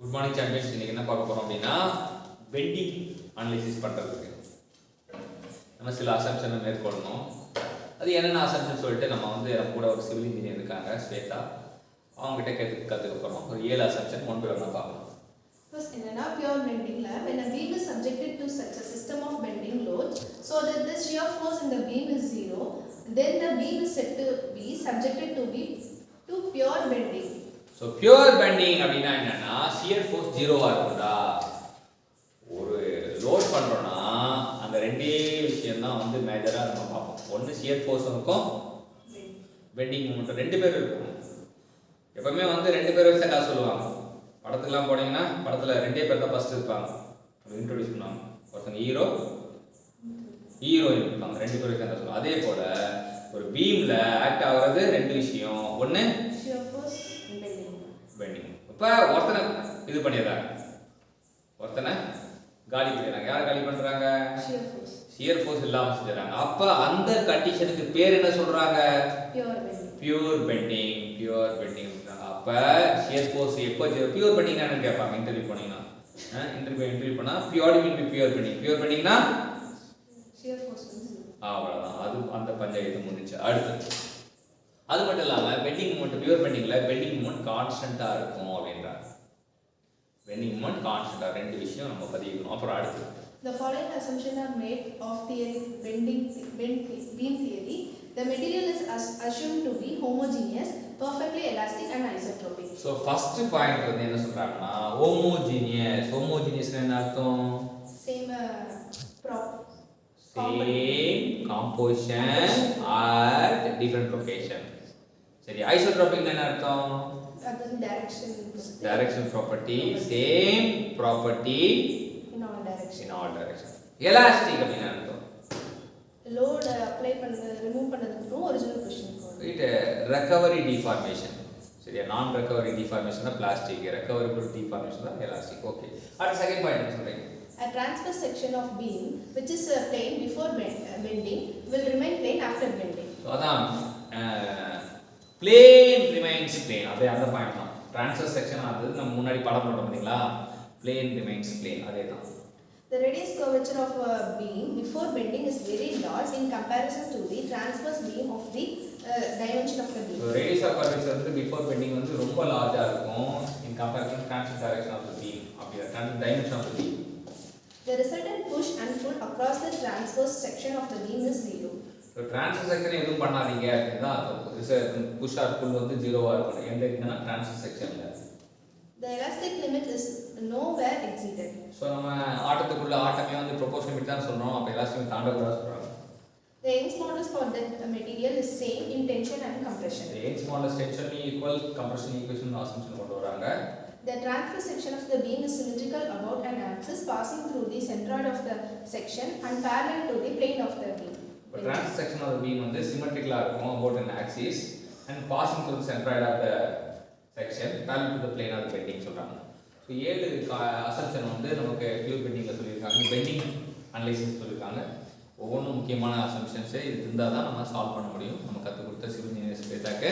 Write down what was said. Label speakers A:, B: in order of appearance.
A: Good morning champions. இன்னைக்கு என்ன பார்க்க போறோம் அப்படின்னா பெண்டிங் அனலைசிஸ் பண்றதுக்கு நம்ம சில அசம்ப்ஷனை மேற்கொள்ளணும். அது என்னென்ன அசம்ப்ஷன் சொல்லிட்டு நம்ம கூட ஒரு சிவில் இன்ஜினியர் இருக்காங்க ஸ்வேதா, அவங்ககிட்ட கற்றுக்க போகிறோம். ஒரு 7 அசம்ப்ஷன் ஒன் பை ஒன்னா பார்க்கலாம்.
B: First, in an pure bending lab, when a beam is subjected to such a system of bending loads so that the shear force in the beam is 0, then the beam is said to be subjected to pure bending.
A: So pure bending அப்படின்னா என்னன்னா shear force 0வா இருக்குதா. ஒரு load பண்றோம்னா அந்த ரெண்டே விஷயம் தான் மேஜரா நம்ம பார்ப்போம். ஒன்னு shear force இருக்கும், பெண்டிங் மூமெண்ட் ரெண்டு பேர் இருக்கும். எப்பவுமே ரெண்டு பேர் வச்சா காசு சொல்லுவாங்க. படத்துக்குலாம் போனீங்கன்னா படத்துல ரெண்டே பேர் தான் ஃபர்ஸ்ட் இருப்பாங்க, இன்ட்ரோடியூஸ் பண்ணுவாங்க. ஒருத்தங்க ஹீரோயின் இருப்பாங்க, ரெண்டு பேர் வச்சா சொல்லுவாங்க. அதே போல ஒரு பீம்ல ஆக்ட் ஆகுறது ரெண்டு விஷயம், ஒன்னு
B: shear force and
A: பெண்டிங். இப்ப ஒருத்தனை இது பண்ணிடுறாங்க, ஒருத்தனை காலி பண்ணிடுறாங்க. யாரை காலி பண்றாங்க? ஷியர் ஃபோர்ஸ் இல்லாம செஞ்சுறாங்க. அப்ப அந்த கண்டிஷனுக்கு பேர் என்ன சொல்றாங்க? Pure bending. Pure bending. அப்ப ஷியர் ஃபோர்ஸ் எப்போ பியூர் பெண்டிங்னா என்ன கேட்பாங்க இன்டர்வியூ போனீங்கன்னா. இன்டர்வியூ பண்ணா pure mean pure bending. Pure பெண்டிங்னா
B: shear force
A: அவ்வளவுதான். அது அந்த பஞ்சாயத்து முடிஞ்சு. அடுத்து அது மட்டும் இல்லாம பெண்டிங் மூமெண்ட், பியூர் பெண்டிங்ல பெண்டிங் மூமெண்ட் கான்ஸ்டன்ட்டா இருக்கும் அப்படின்றாங்க. பெண்டிங் மூமெண்ட் கான்ஸ்டன்ட்டா, ரெண்டு விஷயம் நம்ம பதிக்கணும். அப்புறம் அடுத்து
B: the following assumptions are made of beam theory. The material is assumed to be homogeneous, perfectly elastic and isotropic.
A: So first point என்ன சொல்றாங்கன்னா homogeneous. homogeneous என்ன அர்த்தம்?
B: Same
A: composition at different location. சரி, isotropic என்ன அர்த்தம்? direction property, same property
B: in all direction.
A: elastic அப்படினா அர்த்தம்
B: load apply பண்ணது remove பண்ணதுக்கு original position
A: it recovery deformation. சரியா, non recovery deformation தான் plastic, recoverable deformation தான் elastic. ஓகே, அடுத்த செகண்ட் பாயிண்ட் என்ன சொல்றீங்க?
B: A transverse section of beam which is plane before bending will remain plane after bending.
A: So அதான் plane remains plane. அதே அந்த point தான். transverse section அது நம்ம முன்னாடி படம் போட்டோம் பாத்தீங்களா, plane remains plane. அதேதான்.
B: The radius curvature of a beam before bending is very large in comparison to the transverse beam of the dimension of the beam.
A: So radius of curvature before bending ரொம்ப லார்ஜா இருக்கும் in comparison to transverse direction of the beam. அப்படியே transverse dimension of the beam.
B: The resultant push and pull across the transverse section of the beam is 0.
A: So transverse section எதுவும் பண்ணாதீங்க அப்படினா push or pull 0வா இருக்கும். எந்த இடம்னா transverse sectionல.
B: The elastic limit is nowhere exceeded.
A: So நம்ம ஆட்டத்துக்குள்ள ஆட்டமே proportional தான் சொல்றோம். அப்ப elastic தாண்ட கூடாது சொல்றாங்க.
B: The Young's modulus for that material is same in tension and compression.
A: The Young's modulus tension equal compression equation assumption கொண்டு வராங்க.
B: The transverse section of the beam is symmetrical about an axis passing through the centroid of the section and parallel to the plane of the beam.
A: The transverse section of the beam symmetrical இருக்கும் about an axis and passing through the centroid of the section parallel to the plane of the bending சொல்றாங்க. So 7 assumption நமக்கு pure பெண்டிங்ல சொல்லிருக்காங்க, bending analysis சொல்லிருக்காங்க. ஒவ்வொன்றும் முக்கியமான assumptions. இது இருந்தால் தான் நம்ம சால்வ் பண்ண முடியும். நம்ம கற்றுக் கொடுத்த சிவில் இன்ஜினியர்ஸ் பேத்தாக்க